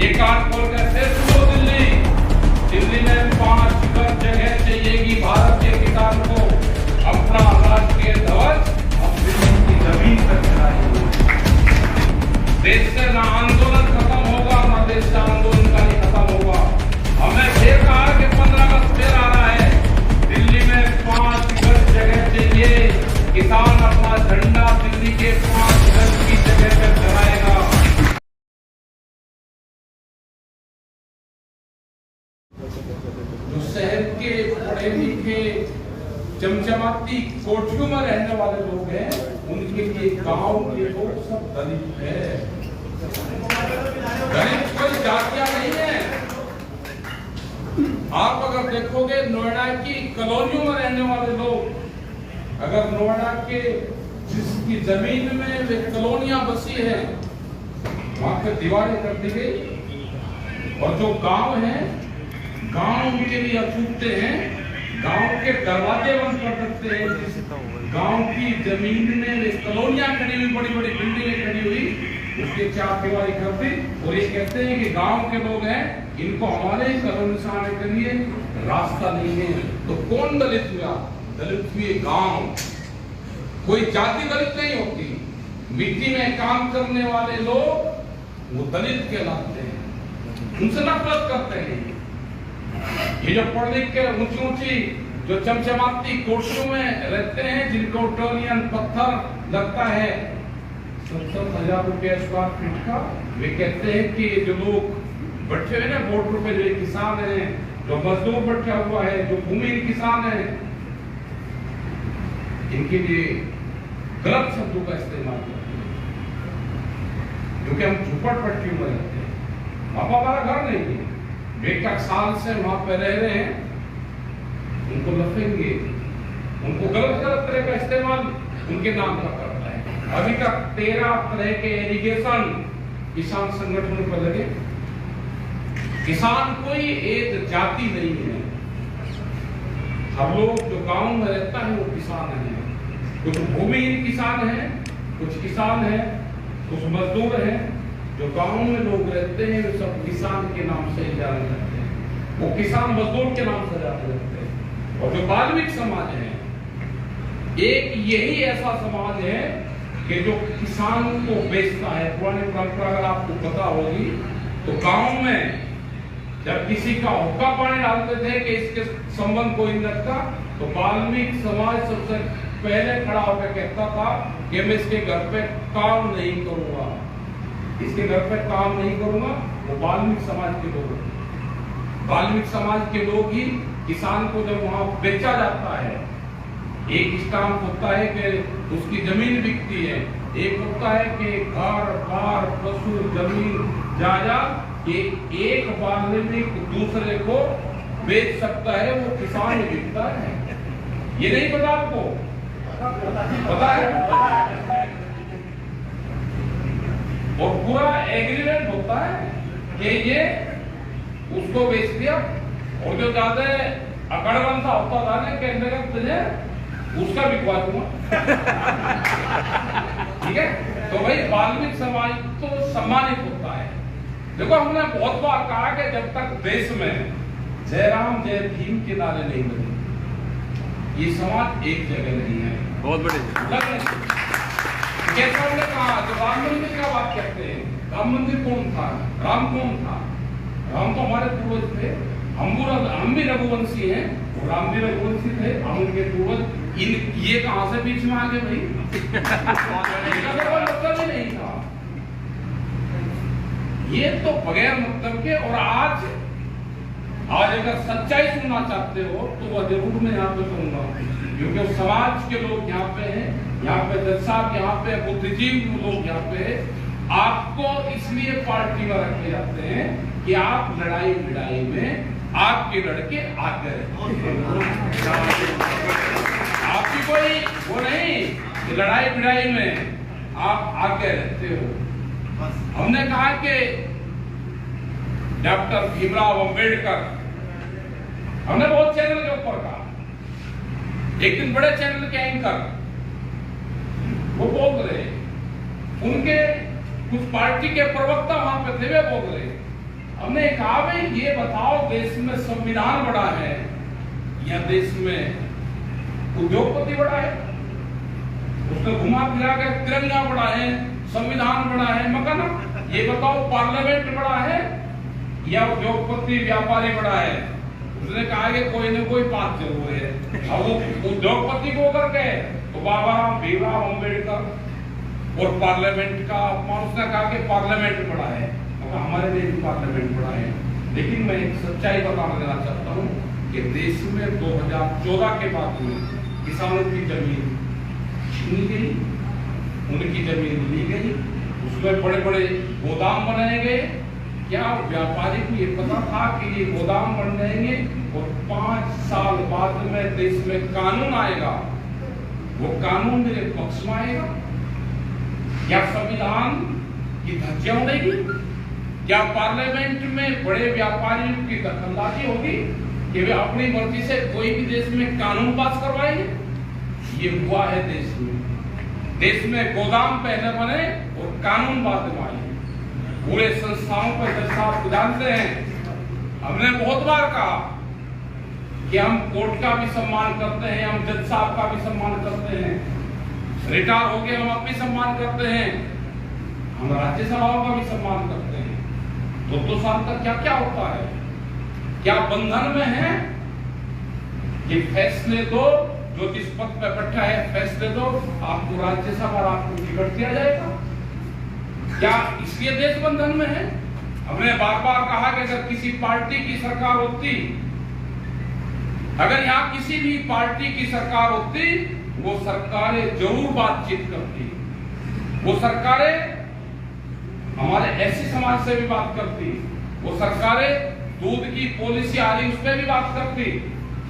ये कान खोल कर से सुनो दिल्ली, दिल्ली में 5 गज जगह चाहिएगी भारत के किसान को अपना राष्ट्रीय ध्वज हम दिल्ली की जमीन पर चढ़ाएंगे। देश से ना आंदोलन खत्म होगा, ना देश से आंदोलन का नहीं खत्म होगा। हमने फिर कहा कि 15 अगस्त फिर आ रहा है, दिल्ली में 5 गज जगह चाहिए, किसान अपना झंडा दिल्ली के 5 गज की जगह पर चढ़ाएगा। जो शहर के पढ़े लिखे चमचमाती कोठियों में रहने वाले लोग हैं, उनके लिए गांव के लोग सब दलित है। दलित कोई जातियां नहीं है। आप अगर देखोगे नोएडा की कॉलोनियों में रहने वाले लोग, अगर नोएडा के जिसकी जमीन में वे कॉलोनियां बसी है वहां पे दीवारें कर दी गई, और जो गांव है गांव उनके लिए अछूते हैं, गांव के दरवाजे बंद कर सकते हैं। जिस गांव की जमीन में वे कॉलोनियां खड़ी हुई, बड़ी बड़ी बिल्डिंगें खड़ी हुई, उसके 4 दीवारी कर दी, और ये कहते हैं कि गांव के लोग हैं, इनको हमारे कॉलोनी से आने के लिए रास्ता नहीं है। तो कौन दलित हुआ? दलित हुए गांव। कोई जाति दलित नहीं होती। मिट्टी में काम करने वाले लोग वो दलित कहलाते हैं, उनसे नफरत करते हैं। ये जो पढ़ लिख के ऊंची ऊंची जो चमचमाती कोठियों में रहते हैं, जिनको टोलियन पत्थर लगता है 70,000 रुपये स्क्वायर फीट का, वे कहते हैं कि जो लोग बैठे हुए ना बॉर्डर पे, जो किसान हैं, जो मजदूर बैठा हुआ है, जो भूमिहीन किसान है, इनके लिए गलत शब्दों का इस्तेमाल करते हैं, क्योंकि हम झुपड़पट्टियों में रहते हैं। वहां पर हमारा घर नहीं है, बेटा साल से वहां पे रह रहे हैं, उनको लफेंगे, उनको गलत गलत तरह का इस्तेमाल उनके नाम का करता है। अभी तक 13 तरह के एलिगेशन किसान संगठनों पर लगे। किसान कोई एक जाति नहीं है। हम लोग जो गांव में रहता है वो किसान है, कुछ भूमिहीन किसान है, कुछ किसान है, कुछ मजदूर है। जो गांव में लोग रहते हैं वो सब किसान के नाम से जाने लगते हैं, वो किसान मजदूर के नाम से जाने लगते हैं। और जो बाल्मीकि समाज है, एक यही ऐसा समाज है कि जो किसान को बेचता है। पुरानी परंपरा अगर आपको पता होगी तो गांव में जब किसी का हुक्का पानी डालते थे कि इसके संबंध कोई नहीं रखता, तो बाल्मीकि समाज सबसे पहले खड़ा होकर कहता था कि मैं इसके घर पे काम नहीं करूंगा, इसके घर पे काम नहीं करूंगा। वो बाल्मीकि समाज के लोग, बाल्मीकि समाज के लोग ही किसान को जब वहां बेचा जाता है, एक स्टाम्प होता है कि उसकी जमीन बिकती है, एक होता है कि घर बार पशु जमीन जायदाद, एक बाल्मीकि दूसरे को बेच सकता है, वो किसान ही बिकता है। ये नहीं पता आपको? पता है? और पूरा एग्रीमेंट होता है कि ये उसको बेच दिया, और जो ज्यादा अकड़वन सा होता था ना कि अंदर तुझे उसका बिकवा दूंगा। ठीक है, तो भाई बाल्मीकि समाज तो सम्मानित होता है। देखो, हमने बहुत बार कहा कि जब तक देश में जय राम जय भीम के नारे नहीं बने, ये समाज एक जगह नहीं है। बहुत बड़े जैसा हमने कहा, जो राम मंदिर का बात करते हैं, राम मंदिर कौन था? राम कौन था? राम तो हमारे पूर्वज थे। हम भी रघुवंशी हैं, राम भी रघुवंशी थे, हम उनके पूर्वज। ये कहां से बीच में आ गए भाई? मतलब ही नहीं था ये, तो बगैर मतलब के। और आज अगर सच्चाई सुनना चाहते हो तो वह जरूर मैं यहाँ पे कहूंगा, क्योंकि समाज के लोग यहाँ पे हैं, यहाँ पे जज साहब यहाँ पे, बुद्धिजीवी लोग यहाँ पे। आपको इसलिए पार्टी में रखे जाते हैं कि आप लड़ाई भिड़ाई में आपके लड़के आगे रहे। आपकी कोई वो नहीं कि लड़ाई भिड़ाई में आप आगे रहते हो। हमने कहा कि डॉक्टर भीमराव अंबेडकर, हमने बहुत चैनल के ऊपर कहा, एक दिन बड़े चैनल के एंकर वो बोल रहे, उनके कुछ पार्टी के प्रवक्ता वहां पे थे, वे बोल रहे हमने कहा भाई ये बताओ, देश में संविधान बड़ा है या देश में उद्योगपति बड़ा है? उसने घुमा फिरा कर तिरंगा बड़ा है, संविधान बड़ा है, मकाना। ये बताओ पार्लियामेंट बड़ा है या उद्योगपति व्यापारी बड़ा है? उसने कहा कि कोई न कोई बात जरूर है। अब वो उद्योगपति को अगर कहे तो बाबा भीमराव अम्बेडकर और पार्लियामेंट का अपमान। उसने कहा कि पार्लियामेंट बड़ा है, हमारे लिए भी पार्लियामेंट बड़ा है। लेकिन मैं एक सच्चाई बता देना चाहता हूँ कि देश में 2014 के बाद में किसानों की जमीन छीनी गई, उनकी जमीन ली गई, उसमें बड़े बड़े गोदाम बनाए गए। क्या व्यापारी को ये पता था कि ये गोदाम बन जाएंगे और 5 साल बाद में देश में कानून आएगा, वो कानून मेरे पक्ष में आएगा? क्या संविधान की धज्जियां उड़ेगी? क्या पार्लियामेंट में बड़े व्यापारियों की दखलंदाजी होगी कि वे अपनी मर्जी से कोई भी देश में कानून पास करवाएंगे? ये हुआ है देश में। देश में गोदाम पहले बने और कानून बाद में आए। पूरे संस्थाओं पर जज साहब जानते हैं, हमने बहुत बार कहा कि हम कोर्ट का भी सम्मान करते हैं, हम जज साहब का भी सम्मान करते हैं, रिटायर हो गए हम अब भी सम्मान करते हैं, हम राज्यसभाओं का भी सम्मान करते हैं। 2-2 साल तक क्या क्या होता है? क्या बंधन में है कि फैसले दो, जो जिस पद पर बैठा है फैसले दो, आपको राज्यसभा आपको टिकट दिया जाएगा? क्या इसलिए देश बंधन में है? हमने बार बार कहा कि अगर किसी पार्टी की सरकार होती, अगर यहाँ किसी भी पार्टी की सरकार होती, वो सरकारें जरूर बातचीत करती, वो सरकारें हमारे ऐसी समाज से भी बात करती, वो सरकारें दूध की पॉलिसी आ रही उस पर भी बात करती,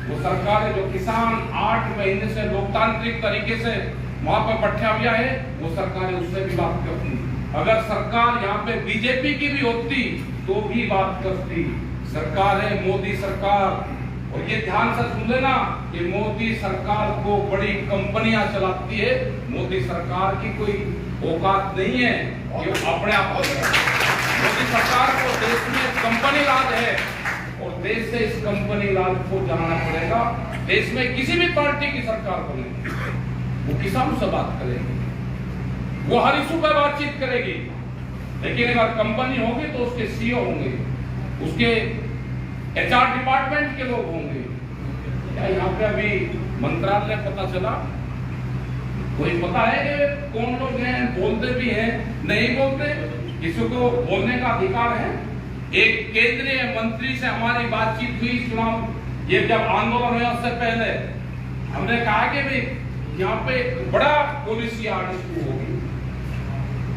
वो सरकारें जो किसान 8 महीने से लोकतांत्रिक तरीके से वहां पर बैठा हुआ है, वो सरकारें उससे भी बात करती। अगर सरकार यहाँ पे बीजेपी की भी होती तो भी बात करती। सरकार है मोदी सरकार, और ये ध्यान से सुन लेना कि मोदी सरकार को बड़ी कंपनियां चलाती है। मोदी सरकार की कोई औकात नहीं है कि वो अपने आप को मोदी सरकार को देश में कंपनी राज है और देश से इस कंपनी राज को जाना पड़ेगा। देश में किसी भी पार्टी की सरकार बने, वो किसानों से बात करेगी, वो हर इशू पर बातचीत करेगी। लेकिन अगर कंपनी होगी तो उसके सीईओ होंगे, उसके एचआर डिपार्टमेंट के लोग होंगे। क्या यहाँ पे अभी मंत्रालय पता चला? कोई पता है कि कौन लोग हैं? बोलते भी हैं, नहीं बोलते? किसी को बोलने का अधिकार है? एक केंद्रीय मंत्री से हमारी बातचीत हुई चुनाव, ये जब आंदोलन हुआ उससे पहले, हमने कहा कि भाई यहाँ पे बड़ा पॉलिसी आनी शुरू होगी,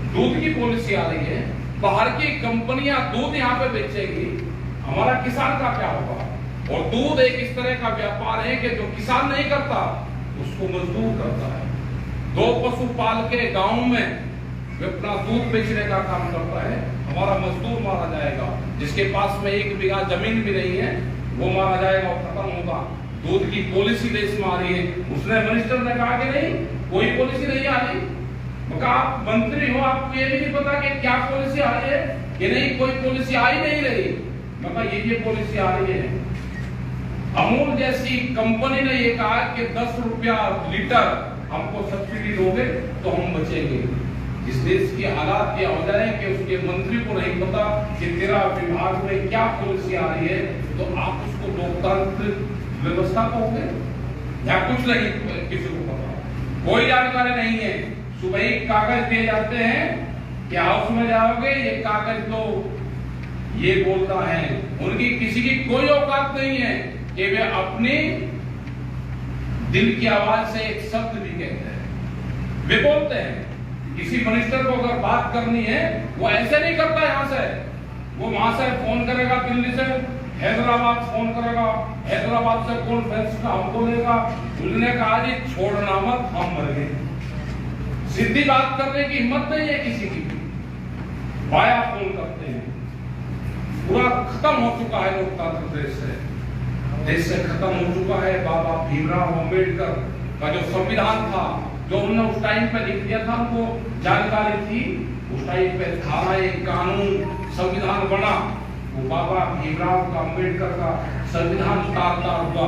दूध की पॉलिसी आ रही है, बाहर की कंपनियां दूध यहाँ पे बेचेगी, हमारा किसान का क्या होगा? और दूध एक इस तरह का व्यापार है कि जो किसान नहीं करता उसको मजदूर करता है। 2 पशु पाल के गांव में वे अपना दूध बेचने का काम करता है, हमारा मजदूर मारा जाएगा। जिसके पास में 1 बीघा जमीन भी नहीं है वो मारा जाएगा और खत्म होगा। दूध की पॉलिसी देश में आ रही है। उसने मिनिस्टर ने कहा कि नहीं, कोई पॉलिसी नहीं आ रही। आप मंत्री हो, आपको ये भी नहीं पता कि क्या पॉलिसी आ रही है कि नहीं? कोई पॉलिसी आ ही नहीं रही। ये पॉलिसी आ रही है। अमूल जैसी कंपनी ने ये कहा कि 10 रुपया लीटर हमको सब्सिडी दोगे तो हम बचेंगे। इस देश की हालात यह हो जाए कि उसके मंत्री को नहीं पता कि तेरा विभाग में क्या पॉलिसी आ रही है, तो आप उसको लोकतांत्रिक व्यवस्था कहोगे या कुछ नहीं? किसी को पता, कोई जानकारी नहीं है। सुबह ही कागज दिए जाते हैं कि हाउस में जाओगे, ये कागज तो ये बोलता है। उनकी किसी की कोई औकात नहीं है कि वे अपनी दिल की आवाज से एक शब्द भी कहते हैं। वे बोलते हैं किसी मिनिस्टर को अगर बात करनी है, वो ऐसे नहीं करता यहाँ से, वो वहां से फोन करेगा, दिल्ली से हैदराबाद फोन करेगा, हैदराबाद से कॉन्फ्रेंस का हमको लेगा। उन्होंने कहा जी छोड़ना मत, हम मर गए। सीधी बात करने की हिम्मत नहीं है किसी की, वाया फोन करते हैं। पूरा खत्म हो चुका है लोकतंत्र देश से खत्म हो चुका है। बाबा भीमराव अम्बेडकर का जो संविधान था, जो उन्होंने उस टाइम पे लिख दिया था, उनको जानकारी थी। उस टाइम पे था एक कानून, संविधान बना, वो बाबा भीमराव का, अम्बेडकर का संविधान तार हुआ,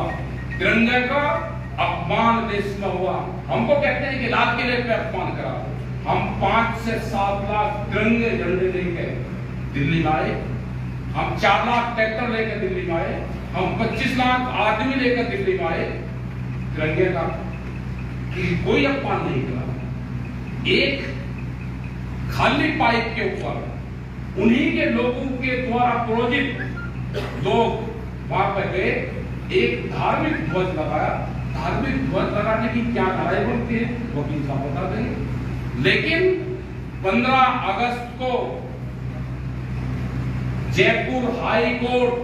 तिरंगे का अपमान देश में हुआ। हमको कहते हैं कि लाल किले पे अपमान करा, हम 5 से 7 लाख तिरंगे झंडे लेके दिल्ली में आए, हम 4 लाख ट्रैक्टर लेकर दिल्ली में आए, हम 25 लाख आदमी लेकर दिल्ली में आए, तिरंगे का कोई अपमान नहीं करा। एक खाली पाइप के ऊपर उन्हीं के लोगों के द्वारा प्रोजित लोग वहां पर गए, एक धार्मिक ध्वज लगाया। धार्मिक ध्वज लगाने की क्या धाराएं बनती है वकील साहब बता देंगे। लेकिन 15 अगस्त को जयपुर हाई कोर्ट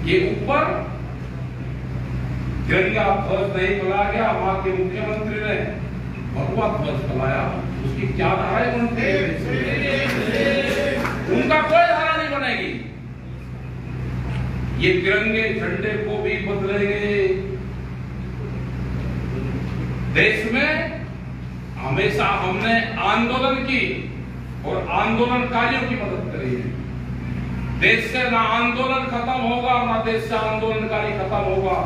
के ऊपर तिरंगा ध्वज नहीं फैलाया गया, वहां के मुख्यमंत्री ने भगवा ध्वज फैलाया। उसकी क्या धाराएं बनती है? उनका कोई धारा नहीं बनेगी। ये तिरंगे झंडे को भी बदलेंगे। देश में हमेशा हमने आंदोलन की और आंदोलनकारियों की मदद करी है। देश से ना आंदोलन खत्म होगा, ना देश से आंदोलनकारी खत्म होगा।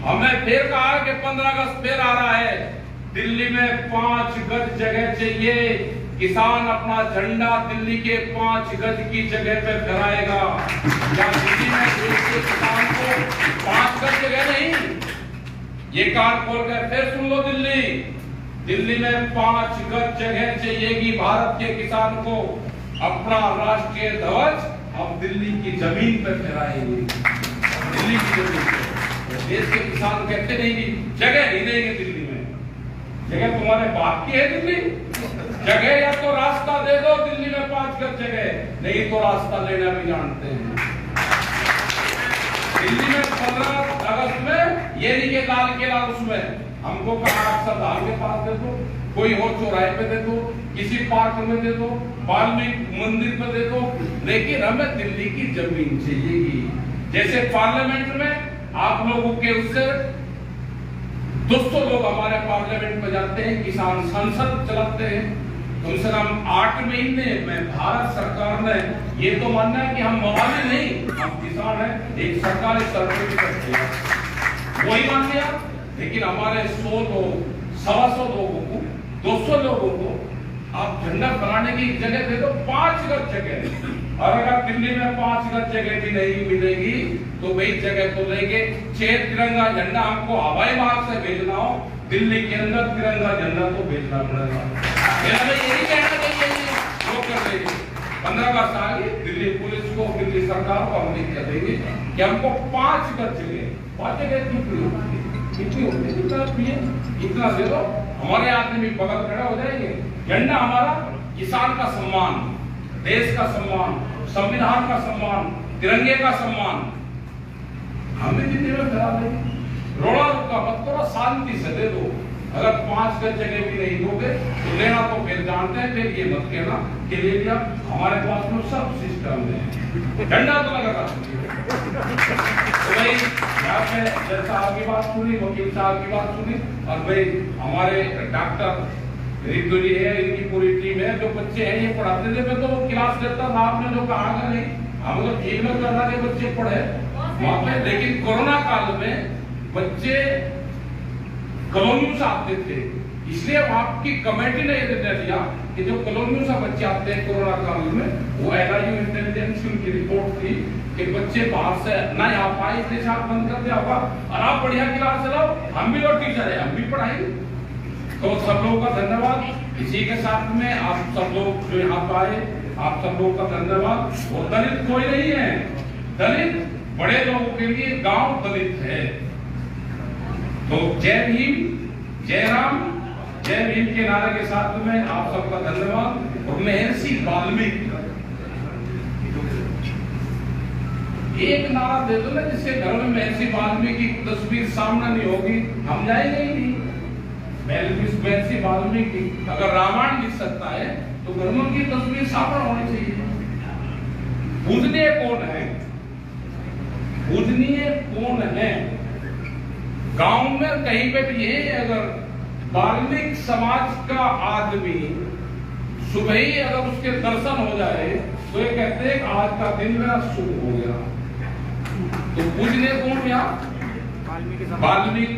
हमें फिर कहा कि 15 अगस्त फिर आ रहा है, दिल्ली में 5 गज जगह चाहिए। किसान अपना झंडा दिल्ली के 5 गज की जगह पे फहराएगा। या दिल्ली में देश के किसान को 5 गज जगह नहीं, ये कान खोल कर फिर सुन लो, दिल्ली में 5 गज जगह चाहिएगी भारत के किसान को। अपना राष्ट्रीय ध्वज हम दिल्ली की जमीन पर फहराएंगे, दिल्ली की जमीन पर। देश के किसान कहते नहीं कि जगह नहीं देंगे दिल्ली में। जगह तुम्हारे बाप की है दिल्ली? जगह या तो रास्ता दे दो, दिल्ली में 5 गज जगह, नहीं तो रास्ता लेना भी जानते हैं। दिल्ली में 15 अगस्त में ये नहीं के लाल किला, उसमें हमको कहा सरदार के पास दे दो, कोई और चौराहे पे दे दो, किसी पार्क में दे दो, वाल्मीकि मंदिर पे दे दो, लेकिन हमें दिल्ली की जमीन चाहिएगी। जैसे पार्लियामेंट में आप लोगों के उससे 200 लोग हमारे पार्लियामेंट में जाते हैं, किसान संसद चलाते हैं। कम से कम 8 महीने में भारत सरकार ने ये तो मानना है कि हम मवाली नहीं, हम किसान हैं, एक सरकारी सर्टिफिकेट दिया, वही मान लिया। लेकिन हमारे 100 लोग, 125 लोगों को, 200 लोगों को आप झंडा फहराने की जगह दे दो, 5 गज जगह। और अगर दिल्ली में 5 गज जगह भी नहीं मिलेगी तो वही जगह तो लेंगे। 6 तिरंगा झंडा हमको हवाई मार्ग से भेजना हो, दिल्ली के अंदर तिरंगा झंडा तो भेजना पड़ेगा। यही कहना चाहिए वो कर देंगे। 15 अगस्त आ गई, दिल्ली पुलिस को, दिल्ली सरकार को हम लिख कर देंगे कि हमको 5 गज जगह, 5 जगह कितनी होती है, इतना दे दो, हमारे आदमी बगल खड़ा हो जाएंगे। झंडा हमारा किसान का सम्मान, देश का सम्मान, संविधान का सम्मान, तिरंगे का सम्मान, हमें दिल्ली में फैला देंगे। रोड़ा रुका मत करो, शांति से दे दो। अगर 5 गज जगह भी नहीं दोगे तो लेना तो फिर जानते हैं, फिर ये मत कहना कि ले लिया। हमारे पास में सब सिस्टम है, झंडा तो लगा। तो भाई जज साहब की बात सुनी, वकील साहब की बात सुनी, और भाई हमारे डॉक्टर रितु जी है, इनकी पूरी टीम है, जो बच्चे हैं ये पढ़ाते थे। मैं तो वो क्लास लेता था, आपने जो कहा नहीं, हम लोग ठीक में करना के बच्चे पढ़े वहां पे। लेकिन कोरोना काल में बच्चे कॉलोनियों से आते थे, इसलिए आपकी कमेटी ने ये निर्णय लिया कि जो कॉलोनियों से बच्चे आते हैं कोरोना काल में, वो NIU इंटेलिजेंस की रिपोर्ट थी कि बच्चे बाहर से ना आ पाए, इसलिए साथ बंद कर दिया होगा। और आप बढ़िया क्लास चलाओ, हम भी लोग टीचर है, हम भी पढ़ाएंगे। तो सब लोगों का धन्यवाद। इसी के साथ में आप सब लोग जो यहाँ पे आए, आप सब लोगों का धन्यवाद। और दलित कोई नहीं है, दलित बड़े लोगों के लिए गांव दलित है। तो जय भीम, जय राम, जय भीम के नारे के साथ में आप सबका धन्यवाद। और महर्षि वाल्मीकि एक नारा दे दो ना, जिसके घर में महर्षि वाल्मीकि की तस्वीर सामने नहीं होगी, हम जाएंगे ही नहीं। महर्षि वाल्मीकि अगर रामायण लिख सकता है तो घर में उनकी तस्वीर सामने होनी चाहिए। पूजनीय कौन है? पूजनीय कौन है? गांव में कहीं पे भी है, अगर वाल्मीकि समाज का आदमी सुबह ही अगर उसके दर्शन हो जाए तो ये कहते हैं कि आज का दिन मेरा शुभ हो गया। तो पूजने कौन यहाँ? वाल्मीकि।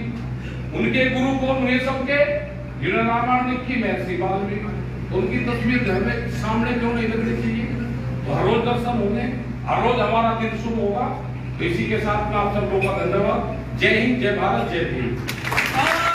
उनके गुरु कौन हुए सबके? जिन्होंने रामायण लिखी, महर्षि वाल्मीकि। उनकी तस्वीर घर में सामने क्यों नहीं लगनी चाहिए? तो हर रोज दर्शन होंगे, हर रोज हमारा दिन शुभ होगा। तो इसी के साथ में आप सब लोगों का धन्यवाद। जय हिंद, जय भारत, जय भीम।